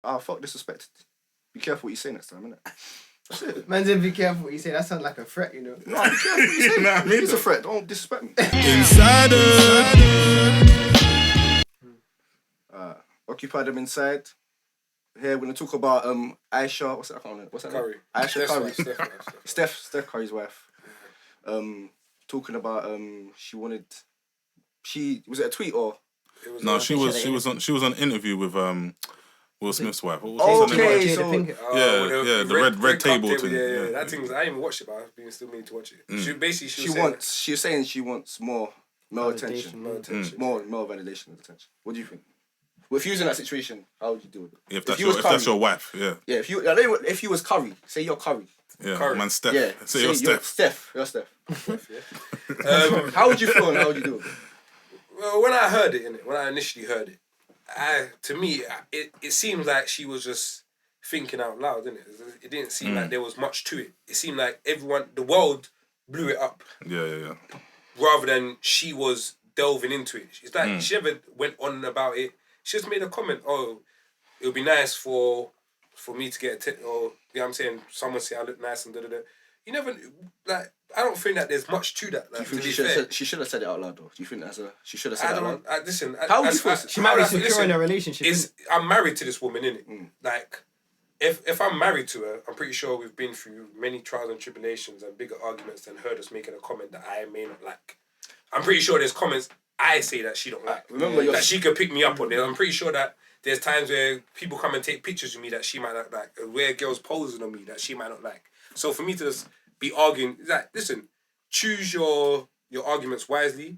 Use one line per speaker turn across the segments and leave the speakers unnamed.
Fuck disrespect. Be careful what you say next time, innit? That's it.
Man said be careful what you say. That sounds like a threat, you know.
No, be careful what you say. Nah, it's a threat. Don't disrespect me.
Insider.
Occupy them inside. Here we're gonna talk about Aisha. What's that? I can't remember. What's that
Curry.
name? Aisha Curry.
Steph.
Steph Curry's wife. Talking about she was it a tweet or?
She was on an interview with Will Smith's wife. What was her name?
Okay, so
the red table thing.
Yeah. That thing. I didn't even watch it, but I've been still meaning to watch it. She
was saying she wants more male attention, more validation and attention. What do you think? Well, if you was in that situation, how would you deal with it?
If that's your wife, yeah.
Yeah, if you was Curry, say you're Curry.
Yeah,
Curry.
man, Steph.
Yeah,
say you're Steph.
You're Steph. How would you feel and how would you do it?
Well, when I initially heard it, to me, it seemed like she was just thinking out loud, didn't it? It didn't seem like there was much to it. It seemed like the world blew it up.
Yeah.
Rather than she was delving into it. It's like she never went on about it. She just made a comment, it would be nice for me to get or, you know what I'm saying, someone say I look nice and da-da-da. You never, like, I don't think that there's much to that. Like,
do you think she should have said it out loud, though? Do you think she should have said it out loud?
Listen,
how would you feel?
She might be secure in a relationship.
I'm married to this woman, innit? Like, if I'm married to her, I'm pretty sure we've been through many trials and tribulations and bigger arguments than her just making a comment that I may not like. I'm pretty sure there's comments I say that she don't like.
Remember
that she could pick me up on there. I'm pretty sure that there's times where people come and take pictures of me that she might not like, where girls posing on me that she might not like. So for me to just be arguing, it's like, listen, choose your arguments wisely,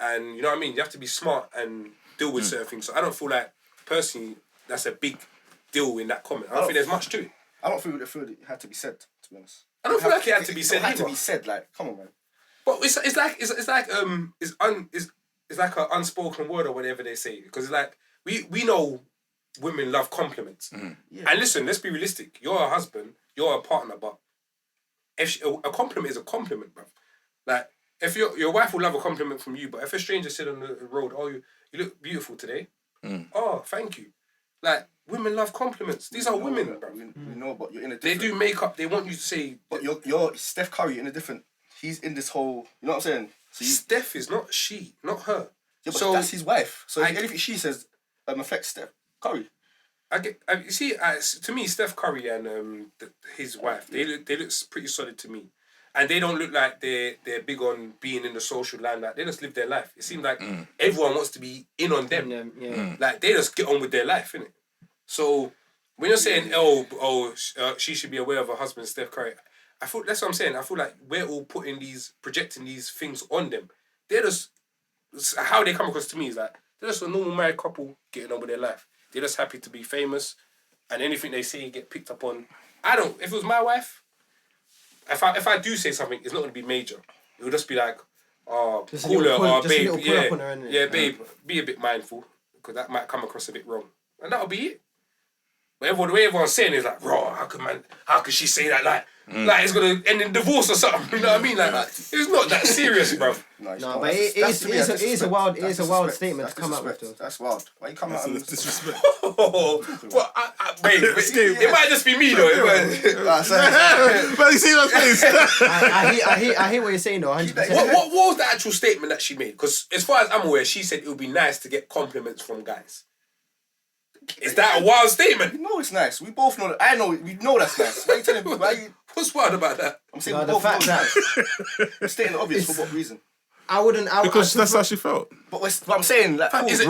and you know what I mean? You have to be smart and deal with certain things. So I don't feel like, personally, that's a big deal in that comment. I don't think there's much to it.
I don't feel it had to be said, to be honest.
I don't feel like it had to be said.
It had to be said, like, come on, man.
But it's like an unspoken word or whatever they say, because it's like we know women love compliments. Yeah. And listen, let's be realistic. You're a husband, you're a partner, but if a compliment is a compliment, bruv. Like, if your wife will love a compliment from you, but if a stranger said on the road, you look beautiful today. Oh, thank you. Like, women love compliments. These are women, bruv.
We know, but you're in a different...
They do makeup. They want you to say...
But you're Steph Curry in a different... He's in this whole... You know what I'm saying? So
Steph is not she, not her.
Yeah, but that's his wife. So anything she says affects Steph Curry.
To me, Steph Curry and his wife, they look pretty solid to me. And they don't look like they're big on being in the social limelight. They just live their life. It seems like everyone wants to be in on them. Like, they just get on with their life, innit? So when you're saying, she should be aware of her husband, Steph Curry, that's what I'm saying. I feel like we're all projecting these things on them. They're just, how they come across to me is like, they're just a normal married couple getting on with their life. They're just happy to be famous, and anything they say get picked up on. If it was my wife, if I do say something, it's not going to be major. It would just be like, cool her, babe, babe, be a bit mindful, because that might come across a bit wrong. And that'll be it. But the way everyone's saying is like, how could she say that? Like it's gonna end in divorce or something. You know what I mean? Like it's not that serious, bro.
No, but it is a wild statement to come out with, though.
That's wild. Why you come out with disrespect?
Well, wait, it might just be me though.
But you see that face.
I hear what you're saying though. 100%.
What was the actual statement that she made? Because as far as I'm aware, she said it would be nice to get compliments from guys. Is that a wild statement?
You know it's nice. We both know that. I know. We know that's nice. Why are you telling me?
What's wild about that?
I'm saying we both know it's nice. We're stating the obvious for what reason?
Because that's how she felt.
But I'm saying, like,
first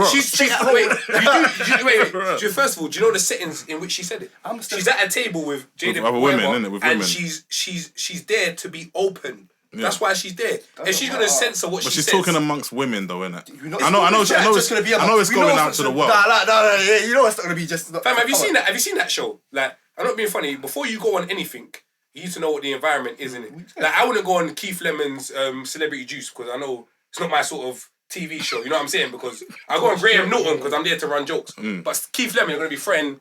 of all, do you know the settings in which she said it? She's at a table with Jaden,
with other women, innit? With women.
And she's there to be open. Yeah. That's why she's there. And she's gonna censor what she says.
But she's talking amongst women, though, innit?
I know it's
going out to the world.
No, you know it's not gonna be just.
Fam, have you seen that? Have you seen that show? Like, I'm not being funny. Before you go on anything, you need to know what the environment is, innit? Like, I wouldn't go on Keith Lemon's Celebrity Juice because I know it's not my sort of TV show. You know what I'm saying? Because I go on Graham Norton because I'm there to run jokes. But Keith Lemon, you're gonna be friend.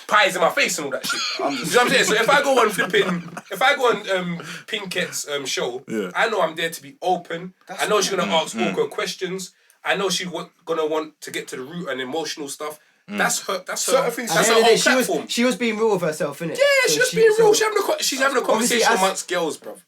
Pies in my face and all that shit. You know what I'm saying? So if I go on Pinkett's show, I know I'm there to be open. I know she's gonna ask awkward questions. I know she's gonna want to get to the root and emotional stuff. That's her. That's
Certain
her.
things-
That's her whole platform.
She was being real with herself, innit?
Yeah, she's just being real. She's having a
obviously
conversation amongst girls, bruv.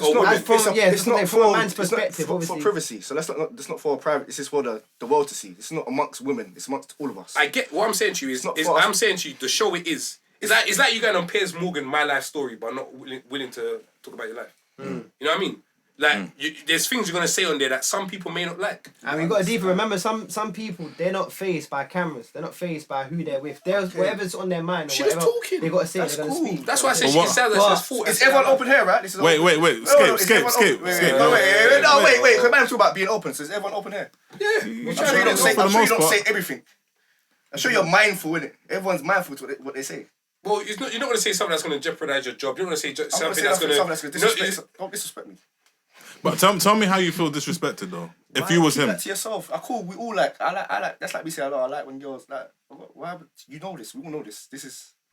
It's not from a man's perspective,
for
obviously.
privacy. So it's not for private. It's just for the world to see. It's not amongst women. It's amongst all of us.
I get what I'm saying to you is I'm saying to you the show it is. It's like you going on Piers Morgan My Life Story, but not willing to talk about your life. You know what I mean? Like there's things you're gonna say on there that some people may not like.
And we got to deeper. Remember, some people they're not fazed by cameras. They're not fazed by who they're with. There's whatever's on their mind or
She
whatever
was talking.
they got to say.
That's
they're gonna
cool.
speak.
That's why I said she can say that she's fault.
Is everyone open here, right? This is
Wait.
Wait.
Escape.
Wait. Because man's talking about being open. So is everyone open here?
Yeah.
I'm sure you don't say everything. I'm sure you're mindful, innit? Everyone's mindful to what they say.
Well, you're not going to say something that's going to jeopardize your job. You're not going to say something
that's
going to
disrespect. Don't disrespect me.
But tell me how you feel disrespected though. If you was him.
That to yourself. Cool. We all like. I like. That's like we say. I like when girls like. Why? You know this. We all know this.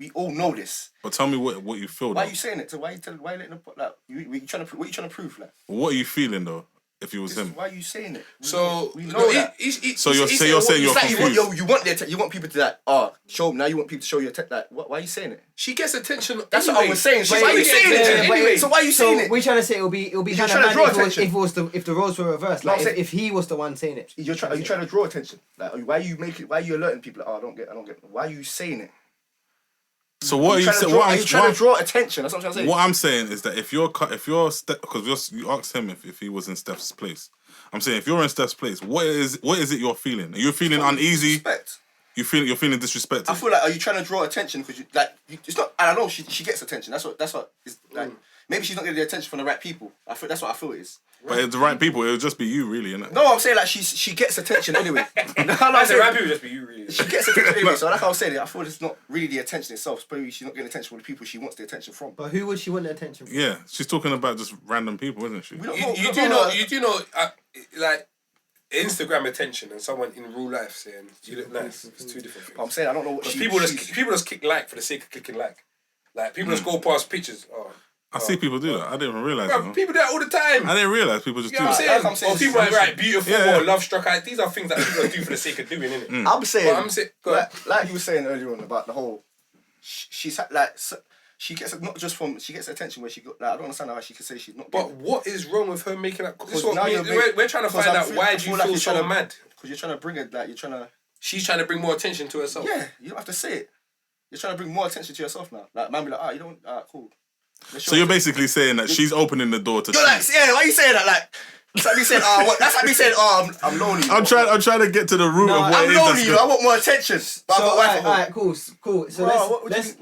We all know this.
But tell me what you feel.
Why
though.
are you saying it? So why you letting them put like? What you trying to prove? Like.
What are you feeling though? If you was him.
Why are you saying it?
So
we know that.
So you're saying you're confused.
You want people to like, show them. Now you want people to show your like. Why are you saying it?
She gets attention.
That's
anyway.
what I was saying.
Why
Why are you saying it? Anyway. So why are you saying it?
We're trying to say it'll be kind of mad if the roles were reversed. Like if he was the one saying it.
Are you trying to draw attention? Like why are you alerting people? Like, I don't get. Why are you saying it?
So what are you saying?
Are you trying to draw attention? That's what I'm trying to say.
What I'm saying is that if you're because you asked him if he was in Steph's place. I'm saying if you're in Steph's place, what is it you're feeling? Are you feeling uneasy?
Disrespect.
You're feeling disrespected.
I feel like, are you trying to draw attention because it's not. I don't know. She gets attention. That's what it's like. Maybe she's not getting the attention from the right people. I feel that's what I feel it is.
But it's the right people. It would just be you, really, innit?
No, I'm saying like she gets attention anyway.
The right people just be you, really.
She gets attention anyway. So like I was saying, I feel it's not really the attention itself. It's probably she's not getting attention from the people she wants the attention from.
But who would she want the attention from?
Yeah, she's talking about just random people, isn't she?
You do know, like Instagram attention and someone in real life saying you look nice. It's two different things.
I'm saying I don't know what
people just click like for the sake of clicking like. Like people just go past pictures.
I see people do that. I didn't even realise.
Bro, people do that all the time.
I didn't realise people just do
what
that.
I'm saying? Or people like beautiful or love struck. These are things that people do for the sake of doing, innit?
I'm saying, like you were saying earlier on about the whole, she's like, she gets not just from, she gets attention where she got, like, I don't understand how she can say she's not.
But what is wrong with her making that? We're trying to find out why do you feel so mad?
Because you're trying to bring it, like,
she's trying to bring more attention to herself.
Yeah, you don't have to say it. You're trying to bring more attention to yourself now. Like, man be like, you don't, cool.
So you're basically saying that she's opening the door to.
You're like, yeah, why are you saying that? Like, that's like me saying, That's like me saying, I'm lonely.
I'm trying to get to the root of what
I'm lonely. I want more attention. But
alright, cool. So let's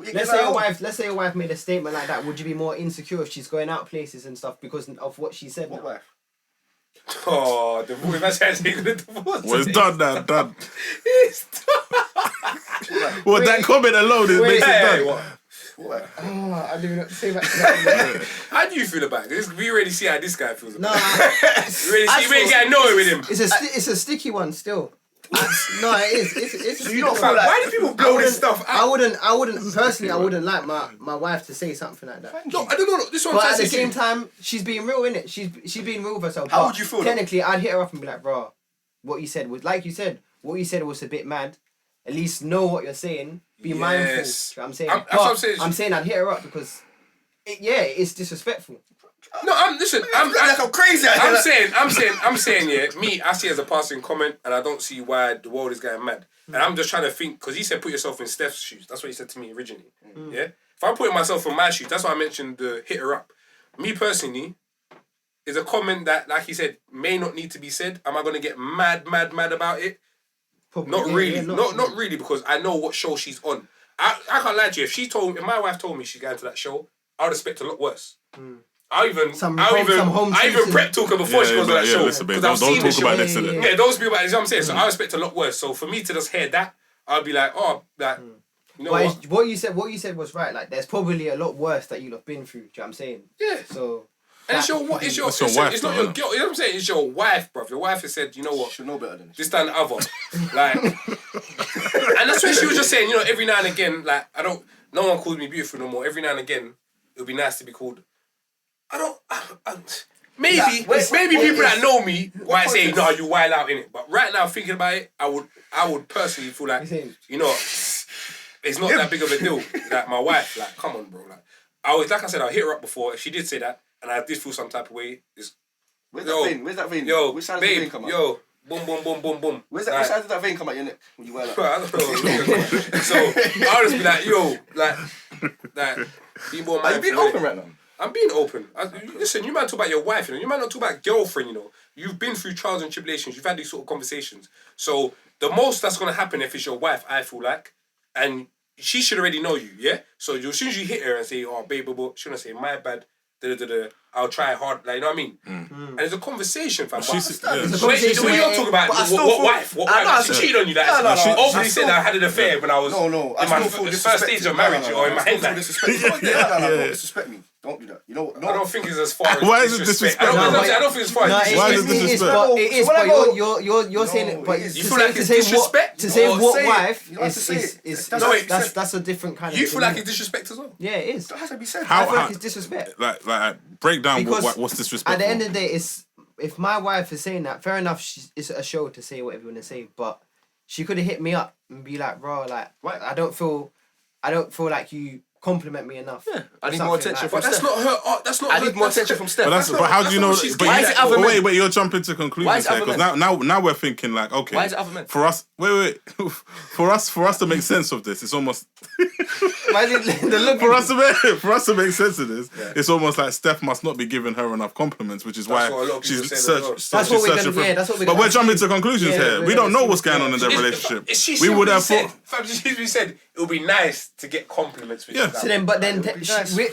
say your wife made a statement like that. Would you be more insecure if she's going out places and stuff because of what she said?
What wife?
Oh, divorce. That's actually gonna divorce.
Well, it's done now, done.
It's done.
Well, that comment alone makes it done.
What?
I didn't even know what to say back to that.
How do you feel about this? We already see how this guy feels about
it.
We already get annoyed with him.
It's a sticky one still. No, it is. It's
you don't feel like,
why do people blow this stuff out?
I wouldn't personally. I wouldn't like my wife to say something like that.
No, I don't know. This one.
But at the same time, she's being real, innit? She's being real with herself.
How would you feel?
Technically, I'd hit her up and be like, bro, what you said was like you said. What you said was a bit mad. At least know what you're saying. Be mindful. You know what I'm saying. I'm saying I'd hit her up because, it's disrespectful.
No, I'm
crazy.
I'm saying, yeah. Me, I see it as a passing comment, and I don't see why the world is getting mad. And I'm just trying to think because he said put yourself in Steph's shoes. That's what he said to me originally. Yeah. If I'm putting myself in my shoes, that's why I mentioned the hit her up. Me personally, is a comment that, like he said, may not need to be said. Am I gonna get mad about it? Probably, not really. Not really because I know what show she's on. I can't lie to you. If my wife told me she's going to that show, I would expect a lot worse. I even prep talk her before she goes to that show.
Listen, babe, don't talk about this.
Yeah, don't speak about it. You know what I'm saying? So I expect a lot worse. So for me to just hear that, I'll be like, you know
what you said was right. Like, there's probably a lot worse that you've been through. Do you know what I'm saying?
Yeah.
So.
And it's your wife. It's not your girl. You know what I'm saying? It's your wife, bruv. Your wife has said, you know what?
She should know better than
this, that, and the other. Like, and that's when she was just saying, you know, every now and again, like, no one calls me beautiful no more. Every now and again, it would be nice to be called. maybe people that know me might say, "No, you wild out in it." But right now, thinking about it, I would personally feel like, you know, it's not that big of a deal. Like my wife, like, come on, bro. Like I said, I'll hit her up before. If she did say that, and I did feel some type of way,
Where's that vein?
Yo,
which side
babe,
does the vein come out?
yo, boom, boom, boom, boom, boom.
Which side does that vein come out your neck when you wear that?
Bro, I don't know. So I'll just be like, yo, be more mindful.
Are you being open right now?
I'm being open. Listen, you might talk about your wife, you know. You might not talk about girlfriend, you know. You've been through trials and tribulations. You've had these sort of conversations. So the most that's gonna happen if it's your wife, I feel like, and she should already know you, yeah. So as soon as you hit her and say, "Oh, babe, she's gonna say, my bad." I'll try hard, like, you know what I mean? And it's a conversation, fam.
She's
When you're talking about what wife? What wife? She cheated on you. She openly said that I had an affair when I was in my first stage of marriage or in my head.
Don't disrespect me. Don't do that. You know,
I don't think it's as far as
why is it disrespect?
I don't think it's as far as
why is it disrespect?
It is, but you're saying it. But
you feel like it's disrespect?
To say what wife is
that's
a different kind of.
You feel like it's disrespect as well?
Yeah, it is.
That has to be said.
I feel like it's disrespect.
Like break down what's disrespect.
At the end of the day, if my wife is saying that, fair enough. It's a show to say whatever you want to say, but she could have hit me up and be like, "Bro, like, I don't feel like you compliment me enough."
Yeah, I need more attention from
Steph. That's not her. That's not.
I need more attention from Steph.
But how do you know?
Why is it other men?
Wait, you're jumping to conclusions here because now we're thinking like, okay,
why is it other men?
For us, for us to make sense of this, it's almost for us to make sense of this, it's almost like Steph must not be giving her enough compliments, which is why she's searching. That's what we're gonna. But we're jumping to conclusions here. We don't know what's going on in their relationship. We would have thought.
She said it would be nice to get compliments.
Yeah.
So then,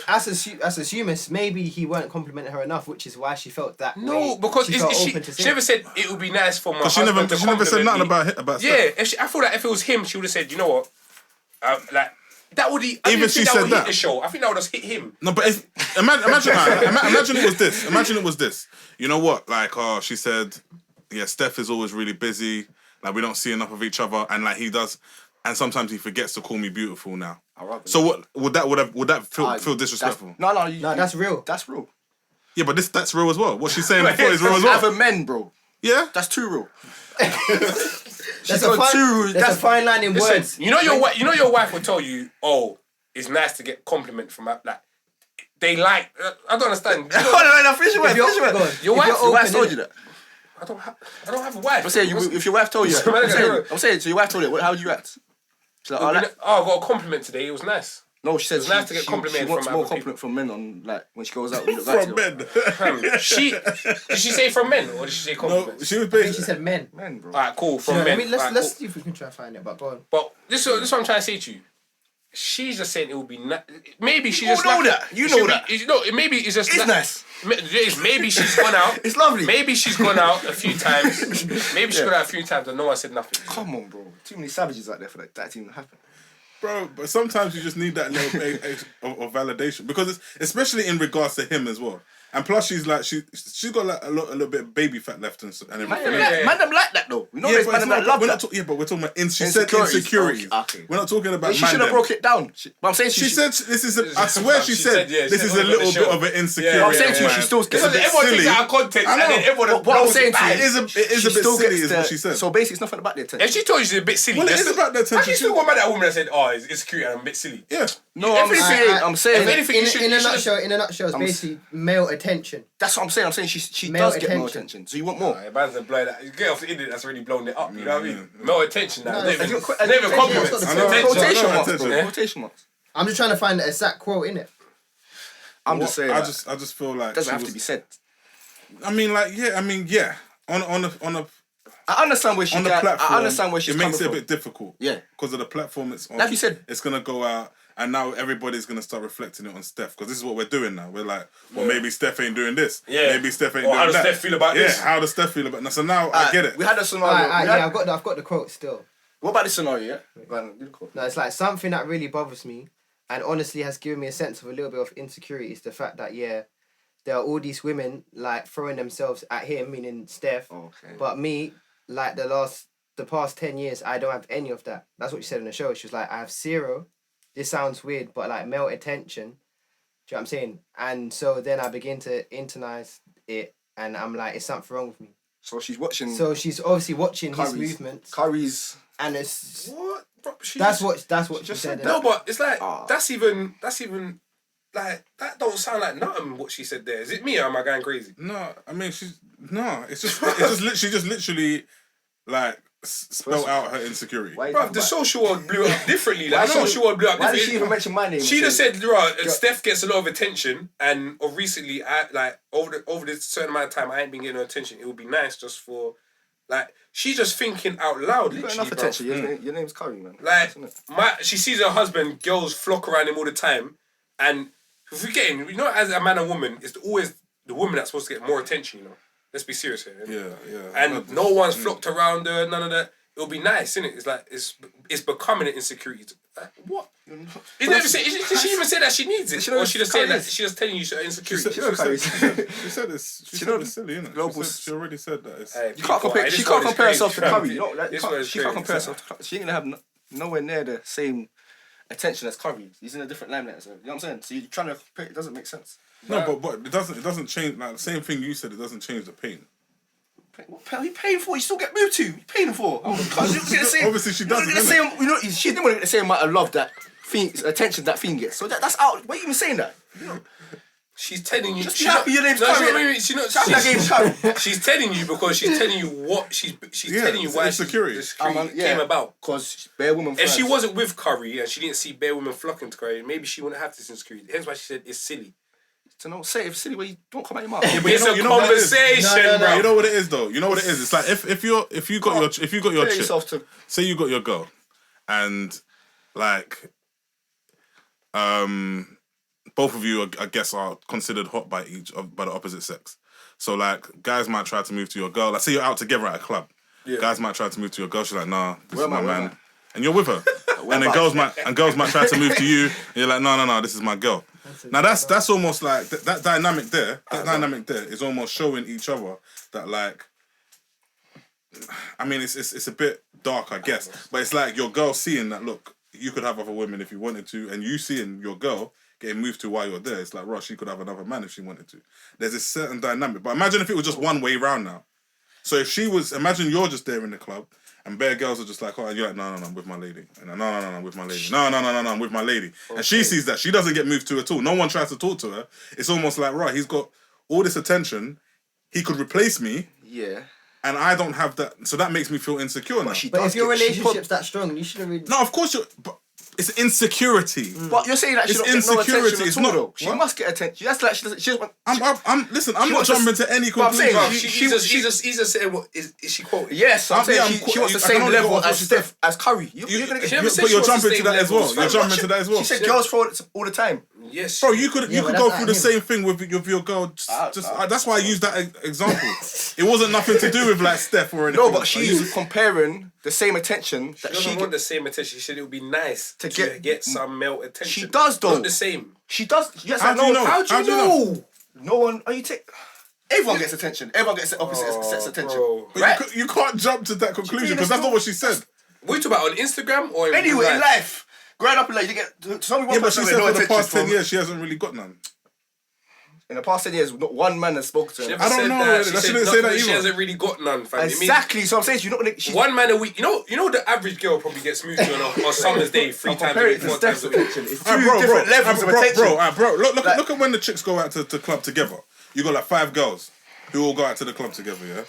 as humans, maybe he weren't complimenting her enough, which is why she felt that.
No, because she never said it would be nice for my husband to compliment me.
She never said nothing about
Steph. Yeah, I feel like if it was him, she would have said, you know what, like that would even she said that. Hit the show. I think that would just hit him.
No, but imagine it was this. Imagine it was this. You know what? Like, she said, yeah, Steph is always really busy. Like, we don't see enough of each other, and like he does. And sometimes he forgets to call me beautiful now. So what would that feel disrespectful?
No, that's real.
That's real.
Yeah, but that's real as well. What she's saying before is real as well.
Other men, bro.
Yeah,
that's too real.
That's a fine line in words.
You know your wife will tell you, "Oh, it's nice to get compliment from like." They like. I don't understand.
No, finish your wife.
Your wife
told you that.
I don't have a wife.
I'm saying if your wife told you that. I'm saying so your wife told you. How would you react? She's like,
I got a compliment today. It was nice.
No, she said
it's nice to get complimented.
She wants more compliment from men on like when she goes out.
From men.
Did she say from men or did she say compliments?
No, she was
basically. She said men.
Men, bro.
Alright, cool. From men.
Let's see if we can try to find it. But go on.
But this is what I'm trying to say to you. She's just saying it would be nice. Maybe she
just know that. You know that.
Maybe it's just.
It's nice.
Maybe she's gone out.
It's lovely.
Maybe she's gone out a few times. Maybe she's gone out a few times and no one said nothing.
Come on, bro. Too many savages out there for that to even happen.
Bro, but sometimes you just need that little bit of validation because it's especially in regards to him as well. And plus, she's got like a little bit of baby fat left and everything.
Man, them like that though. We know there's man that love that.
But we're talking about she said insecurity.
Okay.
We're not talking about.
She should have broke it down. But I'm saying
she said this is. I swear she said this is a little bit of an insecurity.
I'm saying to you, she still gets a bit
everyone
silly.
takes it out of context. And then everyone.
What I'm saying to you,
it is a bit silly, is what she said.
So basically, it's nothing about the attention.
If she told you she's a bit silly,
well, it is about the attention.
Actually, still got mad at that woman that said, "Oh, it's insecurity and I'm a bit silly."
Yeah.
No, I'm saying.
In a nutshell, it's basically male attention.
That's what I'm saying. I'm saying she does get more attention. So you want more.
Man's a blow that. You get off the internet, that's already blown it up. You know what I mean? More attention now. Never compliments.
Quotation marks.
I'm just trying to find the exact quote in it.
I'm just saying.
I just feel like
it doesn't have to be said.
I mean, yeah. On a.
I understand where she's
on the platform.
I understand where she's
coming from. It makes it a bit difficult.
Yeah.
Because of the platform it's on.
Like you said,
it's gonna go out. And now everybody's going to start reflecting it on Steph. Because this is what we're doing now. We're like, well, maybe Steph ain't doing this. Yeah. Maybe Steph ain't doing that.
How does Steph feel about this?
Yeah, how does Steph feel about this? So now I get it.
We had a scenario.
I've got the quote still.
What about this scenario, yeah? Go on, do the quote.
No, it's like something that really bothers me and honestly has given me a sense of a little bit of insecurity is the fact that, yeah, there are all these women like throwing themselves at him, meaning Steph.
Okay.
But me, like the past 10 years, I don't have any of that. That's what she said in the show. She was like, I have zero. This sounds weird, but like male attention. Do you know what I'm saying? And so then I begin to internalize it, and I'm like, it's something wrong with me.
So she's watching.
So she's obviously watching his
Curry's-
movements,
Curry's.
and it's
What? Bro,
that's what she
just
said.
said
No, but it's like
Ah.
that's even like that don't sound like nothing what she said there. Is it me or am I going crazy?
No, I mean it's just literally like spell out her insecurity.
Why
Bro, the social world blew up differently. Like the social world blew up
Why did
differently.
she even mention my name?
She just said, Steph gets a lot of attention, and recently, over this certain amount of time, I ain't been getting no attention. It would be nice just for, like, she's just thinking out loud.
You got
Literally,
enough
bro.
attention. Your name's Curry, man.
Like,
Isn't it?
she sees her husband, girls flock around him all the time, and forgetting, as a man and woman, it's always the woman that's supposed to get more attention. Let's be serious here.
Yeah.
And no one's flocked around her. None of that. It'll be nice, innit? It's like it's becoming an insecurity. What? Did she even say that she needs it, or she just saying that she's just telling you she's insecurity?
She said it's silly, innit? She already said that.
You can't compare. She can't compare herself to Curry.
She
can't compare herself to Curry. She ain't gonna have nowhere near the same attention as Curry. He's in a different limelight. So, you know what I'm saying? So you're trying to compare. It doesn't make sense.
No, but it doesn't change. Like the same thing you said, it doesn't change the pain.
What are you paying for? You still get moved to. You paying for?
Obviously, she doesn't.
She didn't want to get the same amount of love that attention that thing gets. So that's out. Why are you even saying that?
She's telling you.
Just be happy your name's Curry.
She's telling you because she's telling you what she's telling you why
insecurity
came about.
Because bare woman.
If she wasn't with Curry and she didn't see bare women flocking to Curry, maybe she wouldn't have this insecurity. Hence why she said it's silly.
To know, say it's silly where you don't come out your mouth.
Yeah, but
It's a conversation, bro.
You know what it is though. You know what it is. It's like if you got your chick, say you got your girl, and like both of you I guess are considered hot by the opposite sex. So like guys might try to move to your girl. Like say you're out together at a club. Yeah. Guys might try to move to your girl. She's like, nah, this is my man, and you're with her. And then girls might try to move to you. And you're like, no, this is my girl. Now that's almost like that dynamic there. That dynamic there is almost showing each other that like. I mean, it's a bit dark, I guess, but it's like your girl seeing that. Look, you could have other women if you wanted to, and you seeing your girl getting moved to while you're there. It's like, Ross, she could have another man if she wanted to. There's this certain dynamic, but imagine if it was just one way round now. So if she was, imagine you're just there in the club. And bare girls are just like, oh, you're like, no, I'm with my lady. And no, I'm with my lady. No, I'm with my lady. Okay. And she sees that. She doesn't get moved to at all. No one tries to talk to her. It's almost like, right, he's got all this attention. He could replace me.
Yeah.
And I don't have that. So that makes me feel insecure now.
But if your relationship's that strong, you shouldn't really...
No, of course but it's insecurity.
But you're saying that she
it's
don't get no attention
it's
at all,
not.
Though. She must get attention. That's like she doesn't. She doesn't.
I'm not jumping to any conclusion.
He's just saying what is she quoting?
Yes, I'm saying she wants the same level as Steph as Curry. You're gonna get.
But you're jumping to that as well. You're jumping to that as well.
She said girls throw it all the time.
Yes,
bro. You could go through the same thing with your girl. That's why I used that example. It wasn't nothing to do with like Steph or anything.
No, but she's comparing the same attention that
she doesn't want the same attention. She said it would be nice to get some male attention.
She does though.
Not the same.
She does. Yes,
how do you know?
How do you know?
No one. Are you everyone gets attention. Everyone gets the opposite sets attention.
But
right?
you can't jump to that conclusion because that's not what she said.
What are you talking about on Instagram or
in life? Growing up in life, you get some people.
Yeah, but she said for the past 10 years she hasn't really got none. In
the past 10 years, not one man has spoken to her.
I don't know.
She
didn't say that either.
She hasn't really got none, fam.
Exactly. So I'm saying you're not gonna.
One man a week. You know the average girl probably gets moved to on summer's day 3 times a week, 4 times a week.
It's two different levels of attention.
Bro, look at when the chicks go out to club together. You got like 5 girls who all go out to the club together, yeah.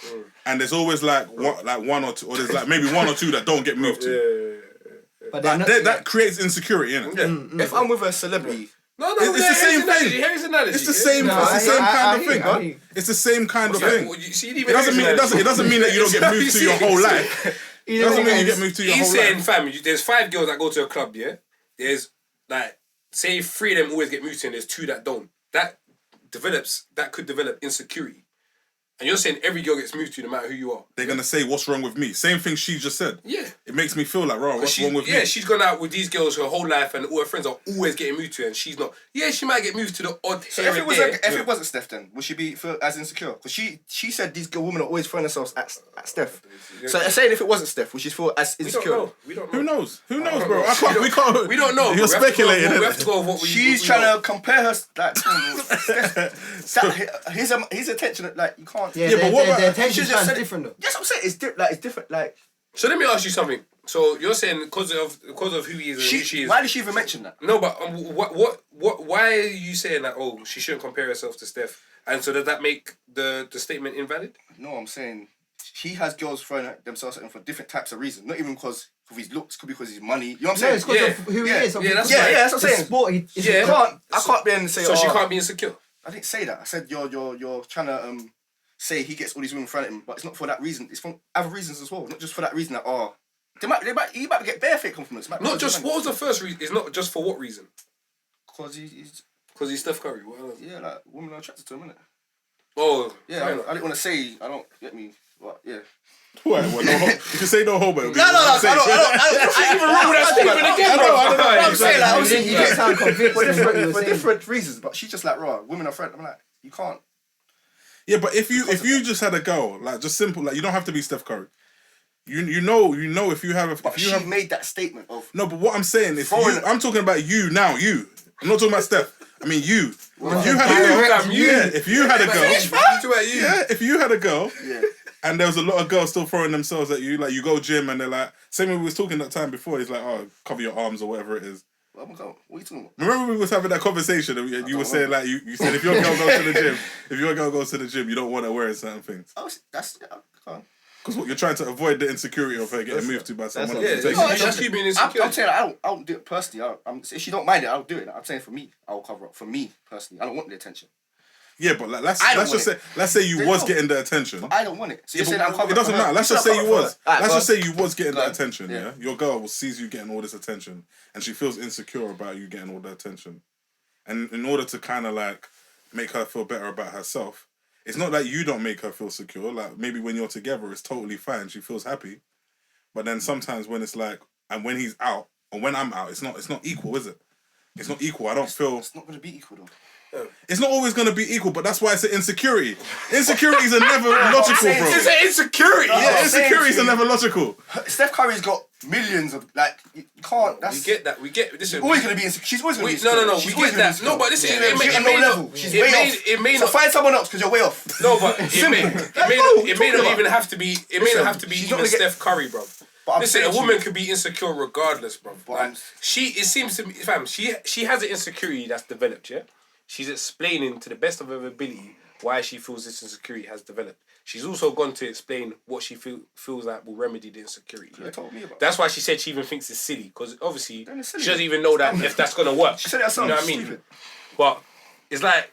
And there's always like one or two, or there's like maybe 1 or 2 that don't get moved to. But that creates insecurity, innit?
If I'm with a celebrity.
No,
it's the same thing.
Here's analogy.
It's the same kind of thing. It's the same kind of thing. It doesn't mean that you don't get moved to your whole life. It doesn't mean you get moved to your whole life.
He's saying, fam, there's 5 girls that go to a club, yeah? There's like, say 3 of them always get moved to and there's 2 that don't. That could develop insecurity. And you're saying every girl gets moved to no matter who you are.
They're gonna say, "What's wrong with me?" Same thing she just said.
Yeah.
It makes me feel like, "Raw, what's wrong with me?"
Yeah, she's gone out with these girls her whole life, and all her friends are always getting moved to her, and she's not. Yeah, she might get moved to the odd
So
here
if it
and
was
there.
if it wasn't Steph, then would she be feel as insecure? Because she said these women are always throwing themselves at Steph. So saying if it wasn't Steph, would she feel as insecure?
We don't know.
Who knows? Who knows, bro? I can't. We can't.
We don't know.
You're speculating.
We have to go with what we.
She's
we
trying
know.
to compare her his attention. Like you can't.
Yeah,
but what about-
the attention
She just
span's
said-
different though.
Yes, I'm saying it's different. Like
So let me ask you something. So you're saying because of who he is and who she is.
why did she even mention that?
No, but why are you saying that? Oh, she shouldn't compare herself to Steph, and so does that make the statement invalid?
No, I'm saying he has girls throwing themselves at him for different types of reasons. Not even because of his looks, could be because of his money. You know what I'm
No,
saying?
it's because
Yeah.
of who he
Yeah.
is.
Yeah, that's
that's what I'm saying.
Sport,
Yeah.
I can't be able to say.
So she can't be insecure.
I didn't say that. I said you're trying to say he gets all these women in front of him, but it's not for that reason. It's for other reasons as well. Not just for that reason that he might get bare fake compliments.
Not just what was the first reason? It's not just for what reason?
because he's
Because he's Steph Curry. What else?
yeah, like women are attracted to him, innit?
Oh
Yeah, I didn't want to say I don't get me. What? Yeah.
What? Well, if you say no homo, it'll be
No, I
safe.
don't even wrong with that statement again, bro. I'm saying like, obviously,
You didn't sound convinced.
for different reasons, but she's just like, raw. Women are friends. I'm like, you can't.
Yeah, but if you just had a girl, like just simple, like you don't have to be Steph Curry. You know if you have a
But
if you
she
have
made that statement of
no, but what I'm saying is
Foreign-
I'm talking about you now. You. I'm not talking about Steph. I mean you. If you had if you had a girl, if you had a girl,
yeah.
and there was a lot of girls still throwing themselves at you, like you go gym and they're like, same way we was talking that time before. He's like, oh, cover your arms or whatever it is.
What are you talking about?
Remember we was having that conversation and you were saying like you said if your girl goes to the gym, you don't want her wearing certain things.
Oh, that's come on.
Because what you're trying to avoid the insecurity of her getting moved to by someone else.
Yeah,
to take
no,
it.
that's you being insecure.
I'm saying I don't do it personally. If she don't mind it, I'll do it. I'm saying for me, I'll cover up. For me personally, I don't want the attention.
Yeah, but like, let's
want
say you
They
was
don't.
getting the attention.
But I don't want it. So you're
Yeah,
saying
but
I'm covering
it doesn't
up for her.
matter. Let's
You
just
said
say
I'm
you
covering
was.
up for her.
Let's
Alright,
just say you was getting
go
the
on.
attention.
Yeah.
Yeah, your girl sees you getting all this attention, and she feels insecure about you getting all the attention. And in order to kind of like make her feel better about herself, it's not that you don't make her feel secure. Like maybe when you're together, it's totally fine. She feels happy. But then sometimes when it's like, and when he's out, or when I'm out, it's not equal, is it? It's not equal. I don't feel...
It's not going to be equal though.
It's not always going to be equal, but that's why it's an insecurity. Insecurities are never logical, bro.
It's an insecurity.
Yeah,
I'm saying
insecurities
to
are
you-
never logical.
Steph Curry's got millions of like. You can't. That's
We get that. We get this.
She's always going to be insecure. She's always going to be
No,
insecure.
no, no.
She's
We
always
get
gonna be
that.
insecure.
No, but listen,
She's
it
at
may
no
not.
level. She's way off.
It may
So
not.
find someone else because you're way off.
No, but it may not even have to be. It may
Listen,
not have to be
she's
even
not gonna get-
Steph Curry, bro.
But I'm
Listen, a
saying to
woman
you-
could be insecure regardless, bro.
But
Like,
I'm-
it seems to me, fam. She has an insecurity that's developed. Yeah, she's explaining to the best of her ability why she feels this insecurity has developed. She's also gone to explain what she feels like will remedy the insecurity.
You told me about
That's why she said she even thinks it's silly, because obviously
Then it's
she
silly.
doesn't even know that if that's gonna work.
She said it herself.
You know what I mean?
Stupid.
But it's like,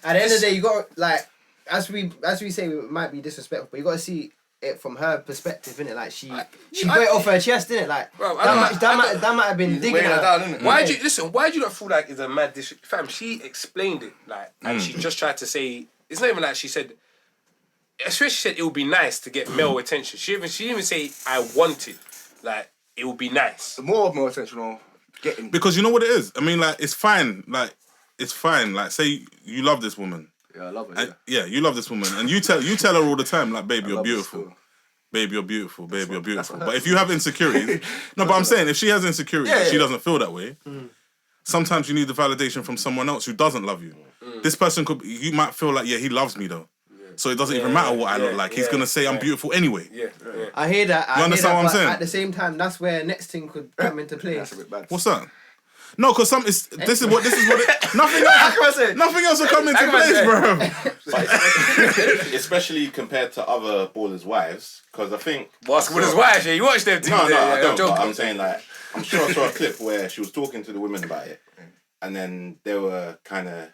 At the end of the day, you got like as we say, it might be disrespectful, but you got to see it from her perspective, innit? Like she got it off her chest, innit? Like
Bro,
that might have been digging
weighing her
her
down, innit?
why do you not feel like it's a mad fam? She explained it like, and she just tried to say it's not even like she said. Especially she said it would be nice to get male attention. She didn't even say I want it. Like it would be nice.
More attention or getting.
Because you know what it is? I mean, like, it's fine. Like, it's fine. Like, say you love this woman.
Yeah, I love it.
And, yeah, you love this woman. And you tell her all the time, like, babe, you're
love this
beautiful.
girl.
Babe, you're beautiful. Babe, you're beautiful.
what
But if you have insecurities... no, but I'm saying, if she has insecurities and she doesn't feel that way, sometimes you need the validation from someone else who doesn't love you. This person you might feel like, yeah, he loves me, though. So it doesn't even matter what I look like. He's going to say I'm beautiful anyway.
Yeah.
I hear that.
You understand what I'm saying?
At the same time, that's where next thing could come into play.
That's a bit bad.
What's that? No, because this is what it... Nothing else will come into place, bro.
But especially compared to other ballers' wives, because I think...
What's with his wife? Yeah, you watch them.
No, I don't.
joking.
But I'm saying, like, I'm sure I saw a clip where she was talking to the women about it, and then they were kind of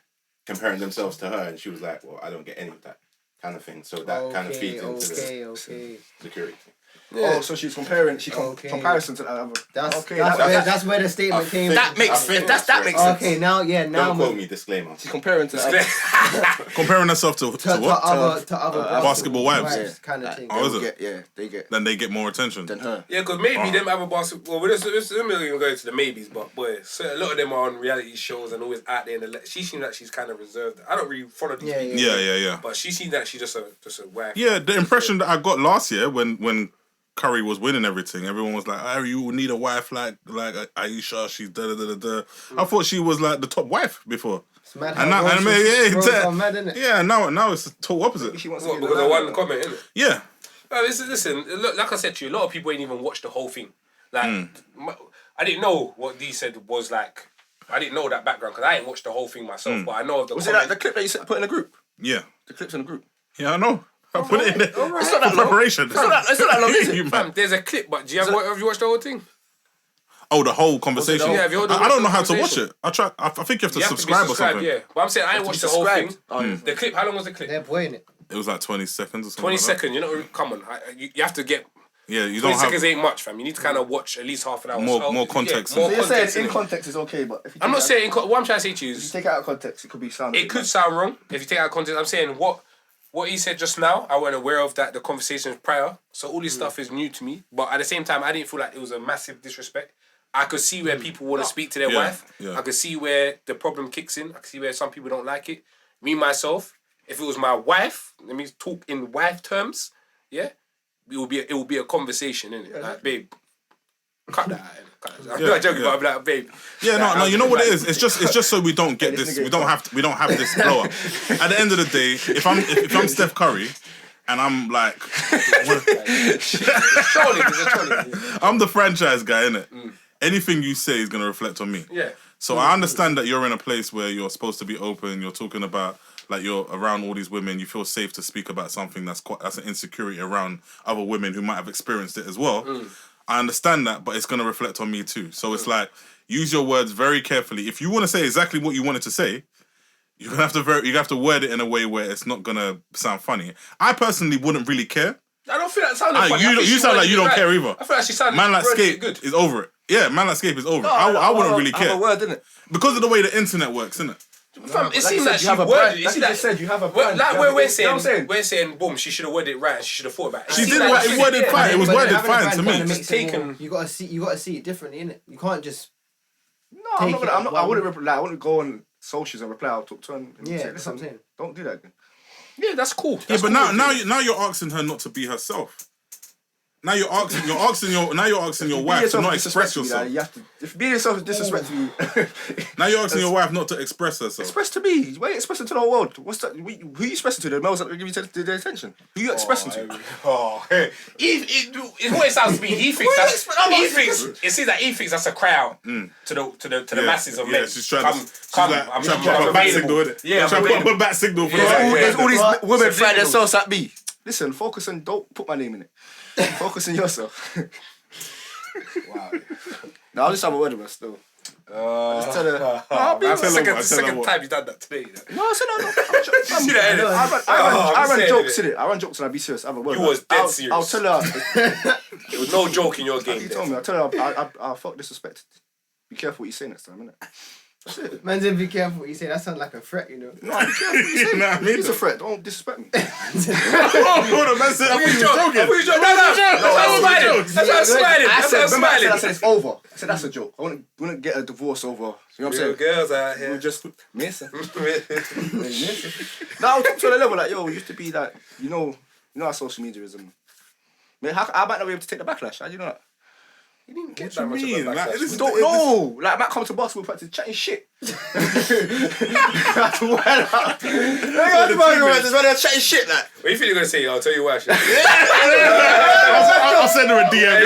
comparing themselves to her, and she was like, well, I don't get any of that kind of thing. So that kind of feeds into the
Okay.
security.
Yeah.
Oh, so she's comparing. Comparison to that other.
That's where the statement came.
That makes sense.
Okay, now
Don't quote me. Disclaimer.
She's comparing to that.
Comparing herself to what?
To other
Basketball wives.
kind of thing.
Oh, is it?
Then
they get more attention
than her.
Yeah, because maybe them other basketball. Well, we're not even going to the maybes, but boy, so a lot of them are on reality shows and always out there. She seems like she's kind of reserved. I don't really follow these people.
Yeah.
But she seems like she's just a wife.
Yeah, the impression that I got last year when Curry was winning everything, everyone was like, "Oh, you will need a wife like Aisha. She's da da da da." I thought she was like the top wife before.
It's mad
And now,
mad, innit?
yeah, now it's the total opposite.
Because of one comment, innit?
Yeah.
Listen, look, like I said to you, a lot of people ain't even watched the whole thing. Like, I didn't know what Dee said was like. I didn't know that background because I ain't watched the whole thing myself. But I know of the.
Was it like the clip that you put in the group?
Yeah.
The clip's in the group.
Yeah, I know. I put it in there.
It's not that long.
Preparation.
It's not that long, is it?
Fam, there's a clip, but have you watched the whole thing?
Oh, the whole conversation.
Yeah,
I don't know how to watch it. I think you have to subscribe or something.
Yeah, but I'm saying I ain't watched the whole thing. The clip. How long was the clip?
They're boying it.
It was like 20 seconds or something.
20
like that.
seconds. You know, come on. You have to get.
Yeah, you
20
don't
seconds
have
ain't much, fam. You need to kind of watch at least half an hour.
more context.
So you're saying in context is okay, but if you
I'm not saying what I'm trying to say to you
if you
is
take it out of context, it could be sound.
it could sound wrong if you take it out of context. I'm saying what he said just now. I wasn't aware of that the conversations prior, so all this stuff is new to me. But at the same time, I didn't feel like it was a massive disrespect. I could see where people want to speak to their wife.
Yeah.
I could see where the problem kicks in. I could see where some people don't like it. Me myself, if it was my wife, let me talk in wife terms. Yeah. It will be a conversation, innit? Yeah, like, babe, cut that out. I'm not joking, but I'm like, babe.
Yeah, no. You know what it is? It's just so we don't get this. We don't have this blow up. At the end of the day, if I'm Steph Curry, and I'm like, I'm the franchise guy, innit? Anything you say is gonna reflect on me.
Yeah.
So I understand that you're in a place where you're supposed to be open. You're talking about. Like you're around all these women, you feel safe to speak about something that's an insecurity around other women who might have experienced it as well. I understand that, but it's gonna reflect on me too. So it's like use your words very carefully. If you want to say exactly what you wanted to say, you have to word it in a way where it's not gonna sound funny. I personally wouldn't really care.
I don't feel that sounded funny.
You sound like you don't care either.
I feel like she sounded
Man like Scape
good.
is over it. Yeah, Man like Scape is over it. I wouldn't really care.
I have a word, innit?
Because of the way the internet works, innit?
Fam, it seems like she
have a
worded
brand.
it.
Like you just said, you have a brand.
Like
we're
we're saying, boom, she should have worded it right and she should have thought about it.
She did right. It worded fine. It was worded fine to me.
It's taken. You gotta see it differently, innit? You can't just.
No, I'm not. I wouldn't go on socials and reply. I'll talk to her. And
yeah,
say,
that's what I'm saying.
Don't do that again.
Yeah, that's cool.
But now you're asking her not to be herself. Now you're asking your wife to not express yourself.
You have to. If being yourself is disrespectful,
now you're asking your wife not to express herself.
Express to me. Why are you expressing to the whole world? What's that? Who are you expressing to? The males that give you their attention. Who are you expressing to?
It's what it sounds to me. He thinks it seems like he thinks that's a cry out to the masses of men.
She's trying to
I'm
put a back signal in it.
Yeah,
trying to put a back signal for
There's all these women throwing themselves at me. Listen, focus on. Don't put my name in it. Focus on yourself.
Wow.
No, I'll just have a word with her still. Just tell her.
That's the second time you done that today.
No, I said no. I run jokes in it. I run jokes and I be serious. I have a word.
You was dead serious.
I'll tell her.
There was no joke in your game.
You told me. I'll tell her I'll fuck disrespect. Be careful what you say next time, innit? That's it.
Man said be careful what you say. That sounds like a threat, you know.
No, be careful what you say. Nah, it's a threat. Don't disrespect me.
Man said, I was joking.
That's smiling.
I said it's over. I said that's a joke. I wouldn't get a divorce over. You know what I'm saying?
Girls out here.
We just miss her. No, I'll talk to her level like, yo, we used to be like, you know how social media is. Man, I might not be able to take the backlash. How do you know that?
You didn't get
What
that
you
much
mean?
of a
Like,
backlash.
Don't know. Like, I might come to basketball practice chatting shit. That's why they're chatting shit, like.
What you feel you're going to say? I'll tell you why.
I'll send her a DM.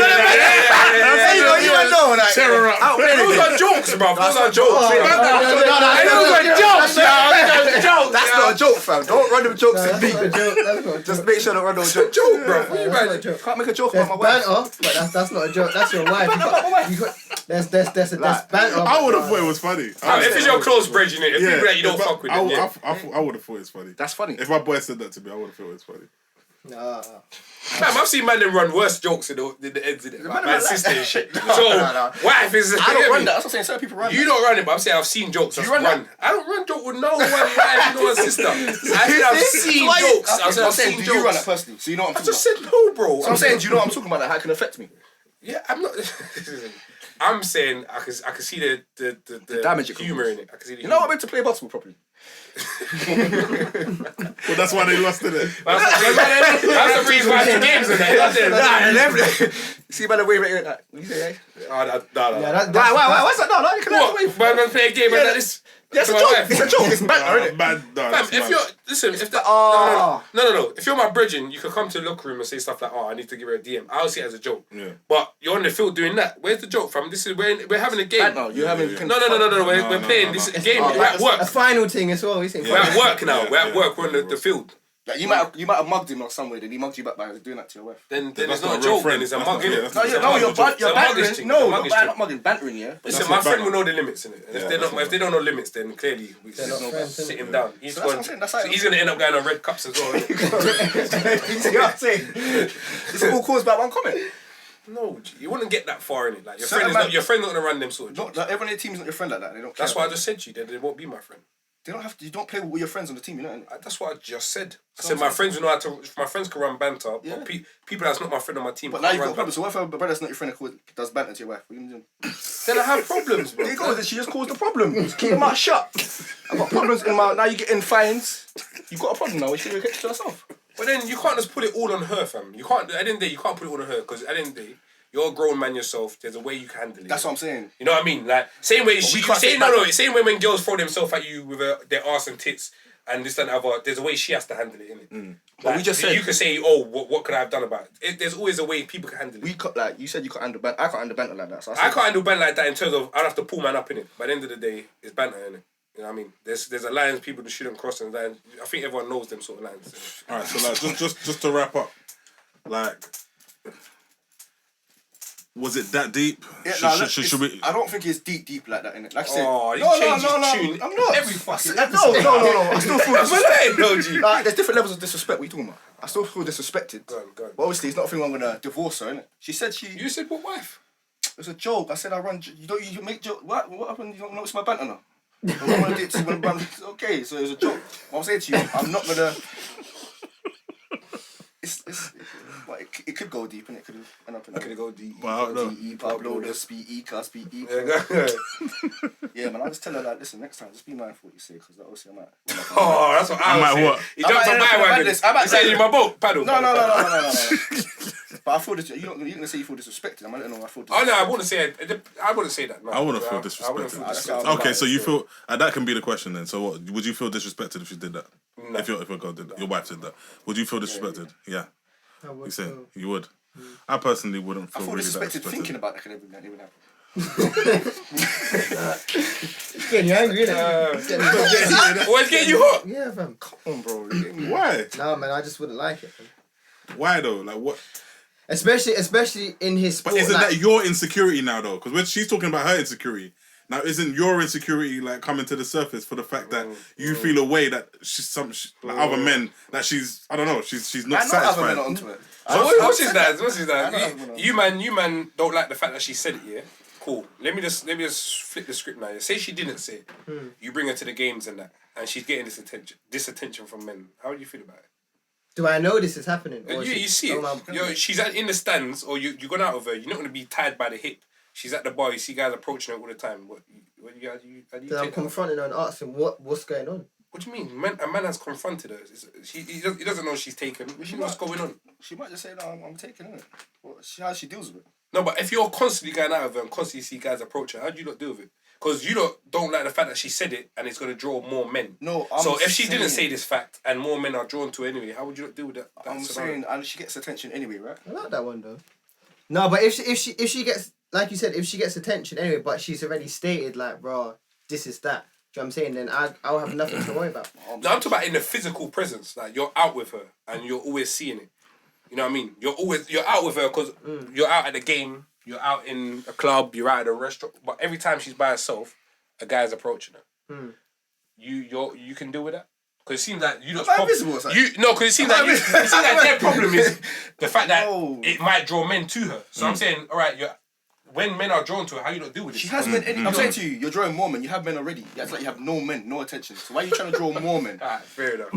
You don't know, like.
Tear her up.
Those are jokes, bro. Those are jokes.
That's not a joke, fam. Don't run them jokes at me.
That's not a joke.
Just make sure don't run no jokes.
Joke, bro.
Can't make a joke
There's
about my wife.
banter, but that's not a joke. That's your wife. There's banter.
I would have thought it was funny.
If it's your close bridge, you know, if people that you don't fuck with them,
I would have thought it's funny.
That's funny.
If my boy said that to me, I would have thought it's funny.
Nah.
Fam, I've seen man them run worse jokes in the ends of it. Like man, sister and shit. So, wife is...
I don't run that. That's what I'm saying. Certain people run
You don't run it, but I'm saying I've seen jokes.
You run that?
I don't run joke with no one wife, no one sister. I've seen jokes.
I'm saying, do you run that personally? So you know what I'm talking about?
I just said no, bro.
So I'm saying, do you know what I'm talking about? Like, how it can affect me?
Yeah, I'm not... I'm saying I can see the
damage it
humour in it. I can see the
You know what? I'm meant to play basketball properly.
Well, that's why they lost it.
That's the reason why the games in there.
See by the way, like, what you say, eh?
No.
Why? What's that? No, you can have the way.
But man play a game like this.
Yeah, it's a joke. It's a joke. It's banter, isn't it?
Fam, if you're no. If you're my bridging, you can come to the locker room and say stuff like, "Oh, I need to give her a DM." I'll see it as a joke.
Yeah.
But you're on the field doing that. Where's the joke, fam? This is we're having a game.
No, you're having.
No. We're playing this game. We're at work.
A final thing as well.
We're at work now. We're at work. We're on the field.
Like you might have mugged him or somewhere. Then he mugged you back by doing that to your wife.
Then it's not a joke. Then it's a mug, innit?
No, you're bantering. No, not mugging, bantering. Yeah.
Listen, my friend will know the limits, innit? And if they don't know limits, then clearly we sit him down. He's gonna end up going on red cups as well.
You see what I'm saying? It's all caused by one comment.
No, you wouldn't get that far in it. Like your friend's not gonna run them sort of jokes.
Everyone on your team is not your friend like that. They don't.
That's why I just said to you. They won't be my friend.
They don't have to. You don't play with your friends on the team. You know.
That's what I just said. I said my friends will know how to. My friends can run banter, but people that's not my friend on my team.
But now you've got problems. So what if a brother's not your friend that does banter to your wife? What are you gonna do?
Then I have problems, bro.
There you go. She just caused the problem. Keep your mouth shut. I've got problems in my. Now you're getting fines. You've got a problem now. You should get to yourself.
But then you can't just put it all on her, fam. You can't. At the end of the day, you can't put it all on her because at the end of the day, you're a grown man yourself. There's a way you can handle it.
That's what I'm saying.
You know what I mean? Like same way same way when girls throw themselves at you with their arse and tits and this and that other. There's a way she has to handle it, innit?
Like,
but
we just said
you can say, oh, what could I have done about it? There's always a way people can handle it.
Like you said, you can't handle banter. I can't handle banter like that. So
I can't handle banter like that in terms of I'd have to pull man up in it. But at the end of the day, it's banter, innit? You know what I mean? There's a lines people shouldn't cross, and lines. I think everyone knows them sort of lines.
All right, so like just to wrap up, like. Was it that deep?
Yeah,
should we?
I don't think it's deep like that, innit? Like I said,
tune.
I'm not.
Every fucking
episode. No. I still feel
no,
there's different levels of disrespect. What are you talking about? I still feel disrespected.
Go on.
But obviously, it's not a thing I'm gonna divorce her, innit? She said
You said what wife?
It was a joke. I said I run. You make joke. What happened? You don't notice my banter now? I want to do it. Okay, so it was a joke. What I'm saying to you, I'm not gonna. But it could go deep and it could end up in.
Could it go deep?
D-E, Pablo, the speak E. Yeah, man, I'll just tell her like, listen, next time, just be mindful what you say, because obviously I might.
Oh, that's what I might what? He jumped on my wagon. He said, in my boat, paddle.
No. But I feel this. You're gonna say you feel disrespected. I'm not know. I feel.
Oh no, I wouldn't say that. No.
I wouldn't feel disrespected. Okay, so you feel that can be the question then. So what would you feel disrespected if you did that? No. If your girl did that, your wife did that, would you feel disrespected? Yeah. You say you would. I personally wouldn't feel.
I feel
really
disrespected
that
thinking about that could even happen.
It's getting you angry, innit?
Always getting you hot.
Yeah, fam.
Come on, bro.
Why?
No, man, I just wouldn't like it. Man.
Why though? Like what?
Especially in his sport.
But isn't that your insecurity now though? Because when she's talking about her insecurity, now isn't your insecurity like coming to the surface for the fact that you feel a way that she's like other men that she's I don't know she's not satisfied.
Other men onto it.
What's his that? You man don't like the fact that she said it. Yeah. Cool. Let me just flip the script now. Yeah? Say she didn't say it. You bring her to the games and that, and she's getting this attention from men. How do you feel about it?
Do I know this is happening?
You see it. She's in the stands, or you gone out of her. You're not going to be tied by the hip. She's at the bar. You see guys approaching her all the time. How do you
then I'm confronting her and asking what's going on.
What do you mean? A man has confronted her. He doesn't know she's taken. She knows what's going on.
She might just say, "No, I'm taking it." Well, how she deals with it.
No, but if you're constantly going out of her and constantly see guys approach her, how do you not deal with it? Because you don't like the fact that she said it and it's going to draw more men.
No,
so if she didn't say this fact and more men are drawn to her anyway, how would you not deal with that?
I'm saying, and she gets attention anyway, right?
I like that one though. No, but if she gets, like you said, if she gets attention anyway, but she's already stated like, bro, this is that. Do you know what I'm saying? Then I'll have nothing to worry about.
No, I'm talking about in the physical presence. Like you're out with her and you're always seeing it. You know what I mean? You're out with her because you're out at the game. You're out in a club, you're out at a restaurant, but every time she's by herself, a guy's approaching her. You can deal with that? Because it seems like you
Am I invisible, son?
because it seems like their problem is the fact that
No.
it might draw men to her. So I'm saying, all right, when men are drawn to her, how you not deal with it?
She has men. I'm saying to you, you're drawing more men. You have men already. It's like you have no men, no attention. So why are you trying to draw more men?
Alright, fair enough.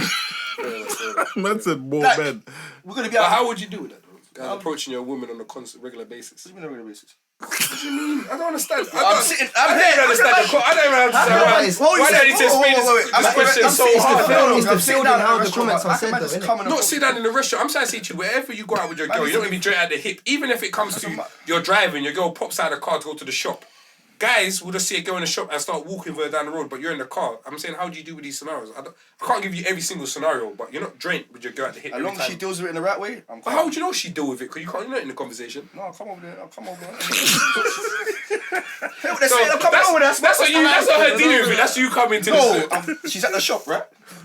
Man said more
Like,
men.
We're gonna be.
But how would you do that, though? Approaching your woman on a regular basis.
What do you mean on a regular basis?
What do you mean? I don't understand.
I'm
I
sitting.
don't even understand. I don't even understand. Why do I need to explain this question so hard?
It's the field and how the comments are said, though, innit?
Not sit down in the restaurant. I'm trying to say to you, wherever you go out with your girl, you don't want to be straight at the hip. Even if it comes to you're driving, your girl pops out of the car to go to the shop. Guys will just see a girl in the shop and start walking with her down the road, but you're in the car. I'm saying, how do you deal with these scenarios? I can't give you every single scenario, but you're not drained with your girl at the hip.
As long as she deals with it in the right way, I'm.
But how would you know she deal with it? Because you're not in the conversation.
No, come over there. Come over there.
That's what her dealing with it. That's you coming to the.
She's at the shop, right?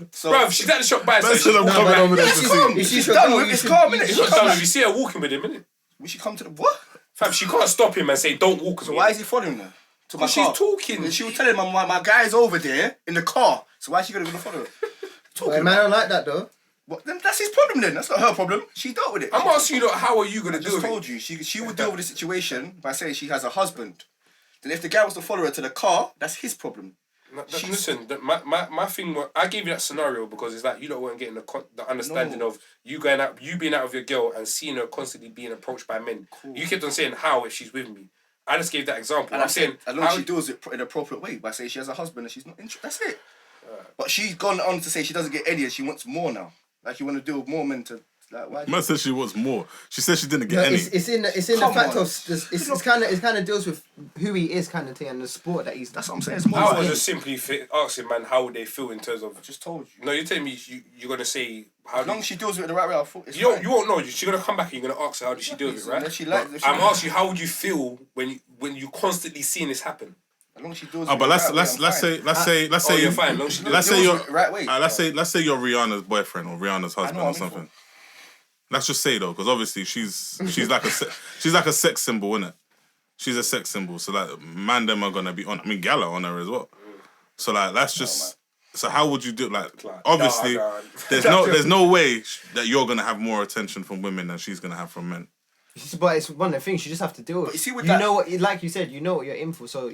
So,
bruv, she's at the shop by herself.
She's coming over there to see.
She's done with it. It's calm, innit?
She's not done with it. You see her walking with him, innit?
We should come to the what?
Fam, she can't stop him and say, don't walk with
So
me.
why is he following her? To my
She's
car?
talking.
And she was telling my guy's over there in the car. So why is she gonna follow her?
Man, I don't like that though.
What? Then that's his problem. Then that's not her problem. She dealt with it.
I'm asking you, how are you gonna
I
deal
just
with
told
it?
you she would deal with the situation by saying she has a husband. Then if the guy was to follow her to the car, that's his problem.
Listen, my thing was, I gave you that scenario because it's like you don't weren't getting the understanding of you going out, you being out with your girl and seeing her constantly being approached by men. Cool. You kept on saying how if she's with me. I just gave that example.
And
I'm saying
as long as she deals it in an appropriate way by saying she has a husband and she's not interested. That's it. But she's gone on to say she doesn't get any and she wants more now. Like you want to deal with more men to like why?
Man said she wants more. She said she didn't get any.
It's in the fact of it's kind of deals with who he is kind of thing and the sport that he's.
That's what I'm saying. It's more.
I was just simply asking man how would they feel in terms of.
I just told you.
No, you're telling me you're gonna say how.
As long as she deals with it the right way, I thought.
You won't know. She's gonna come back and you're gonna ask her how did she deal with it, right? I'm asking you how would you feel when you constantly seeing this happen.
As long as she deals
but let's say
you're fine.
Let's say you're
right way.
let's say you're Rihanna's boyfriend or Rihanna's husband or something. Let's just say though, because obviously she's like a sex symbol, innit? She's a sex symbol, so like man them are gonna be on. I mean, Gala on her as well. So like that's just. So how would you do like? Obviously, there's no way that you're gonna have more attention from women than she's gonna have from men.
But it's one of the things you just have to deal with.
But you see with
you know what, like you said, you know what you're in for, so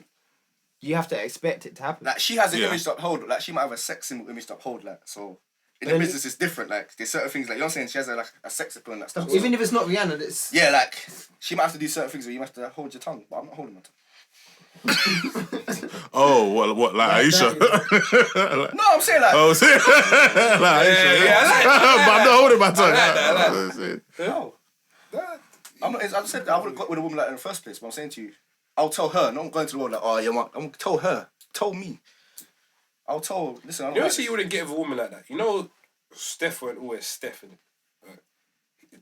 you have to expect it to happen.
Like she has an image to uphold. Like she might have a sex symbol image to uphold. Like so. In the business, it's different. Like there's certain things. Like you're saying, she has a sex appeal and that stuff.
Even if it's not Rihanna, it's
like she might have to do certain things where you have to hold your tongue. But I'm not holding my tongue.
Oh, what like Aisha?
No, I'm saying like.
Oh, see, like Aisha. But I'm not holding my tongue.
I like that. No, I'm not. I said I wouldn't got with a woman like that in the first place. But I'm saying to you, I'll tell her. Not going to the world like, oh yeah, I'm gonna tell her. Tell me. I'll tell. Listen, I don't
you say you wouldn't get with a woman like that. You know, Steph weren't always Steph.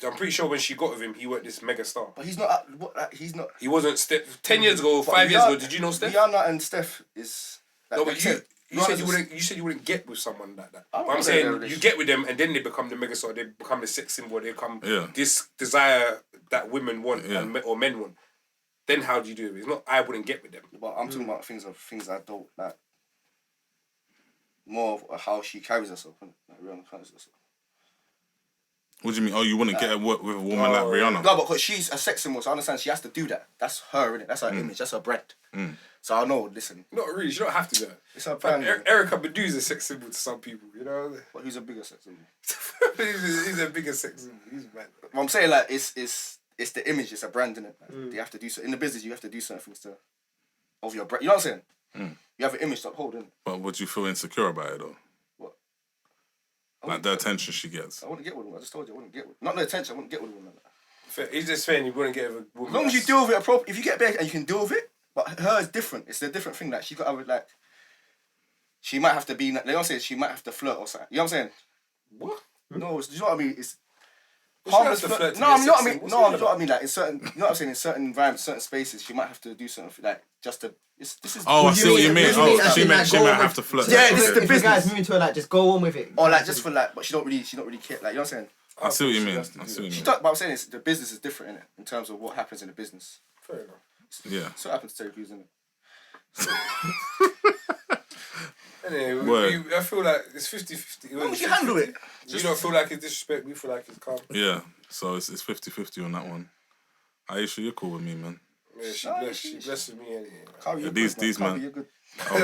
I'm pretty sure when she got with him, he weren't this mega star.
But he's not. He's not.
He wasn't Steph. 10 years ago, 5 years ago, did you know Steph?
Rihanna and Steph is. Like,
no, but you said you wouldn't. You said you wouldn't get with someone like that. But I'm saying you get with them, and then they become the mega star. They become the sex symbol. They become this desire that women want or men want. Then how do you do it? It's not. I wouldn't get with them.
But I'm talking about things I don't like. More of how she carries herself, like Rihanna carries herself.
What do you mean? Oh, you wouldn't get with a woman like Rihanna?
No, because she's a sex symbol, so I understand she has to do that. That's her, innit? That's her image. That's her brand. So I know. Listen,
not really. She don't have to do that.
It's her brand.
Erica Badu's a sex symbol to some people, you know.
But who's a bigger sex symbol?
he's a bigger sex symbol. He's mad.
Well, I'm saying like it's the image. It's a brand, innit? Like, you have to do so in the business. You have to do certain things of your brand. You know what I'm saying? You have an image to uphold, innit?
But would you feel insecure about it though?
What?
Like the attention she gets.
I wouldn't get with one. I just told you I wouldn't get with. Not the attention. I wouldn't get with one like that.
He's just saying you wouldn't get with a woman.
As long as you deal with it appropriately, if you get bad and you can deal with it, but her is different. It's a different thing. Like she got to like. She might have to be. They don't say she might have to flirt or something. You know what I'm saying?
What?
No, do you know what I mean? It's.
Harmless flirt.
No, you know what I mean. No, you know what I mean. Like in certain, you know what I'm saying. In certain environments, certain spaces, she might have to do something like just to. This is.
Oh, I see what you mean. Oh, she might have to flirt.
Yeah, this is the
if
business.
you guys moving to her, like just go on with it.
Or like just for like, but she don't really care. Like you know what I'm saying.
I see what you mean.
But I'm saying the business is different, innit? In terms of what happens in the business.
Fair enough.
Yeah.
So it happens to Terry Crews, innit?
Anyway, I feel like it's 50-50.
How would you handle it?
You don't feel like it's disrespect, we feel like it's calm.
Yeah, so it's 50-50 on that one. Aisha, you're cool with me, man.
Yeah, she blesses me anyway.
Carry
these man.
You're good.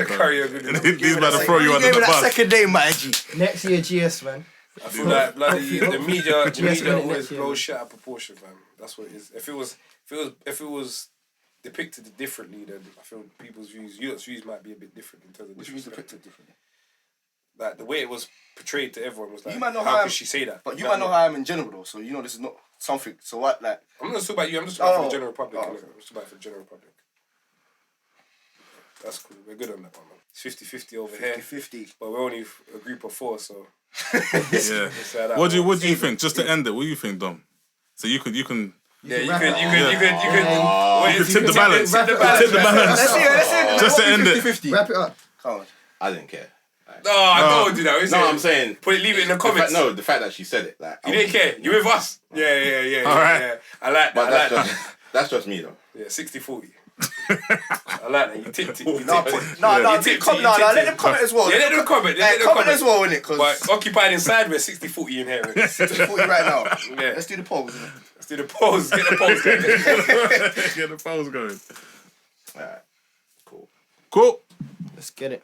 Carry a good.
These man to throw you under the
that
bus.
second name, my G.
Next year, GS, man.
I feel like bloody the media always
year,
blows shit out of proportion, fam. That's what it is. If it was depicted differently, then I feel people's views might be a bit different in terms of
Which was depicted differently.
Like the way it was portrayed to everyone was like,
You might know
how
how
could she say that?
But you might know how I am in general though, so you know this is not something. So what, like?
I'm not talking about you. I'm just talking about for the
Oh.
general public.
Oh,
innit?
okay.
I'm just talking about for the general public. That's cool. We're good on that one, man. It's 50-50 over here,
50-50.
but we're only a group of 4, so.
Yeah.
It's like that.
What do you think? Just to end it, what do you think, Dom? So you could.
Yeah, you could.
You could tip the balance.
Tip the
Tip the balance.
Let's see it.
Just to end it.
50-50.
Wrap it up.
Come on.
I didn't care.
No, I don't do that.
No, I'm saying.
Leave it in the comments.
The fact that she said it, like
You didn't care. You with us? Yeah.
All right.
Yeah. I like that.
But
I like that.
that's just me though.
Yeah, 60-40. I like that. You tipped it.
No,
You
let
tipped
them comment as well.
Yeah, let them comment.
Comment as well, innit?
But occupied inside, we're 60-40 in here.
60-40 right now.
Yeah.
Let's do the polls. Innit?
Let's do the polls. Get the polls going.
Get the polls going.
Alright, cool.
Cool.
Let's get it.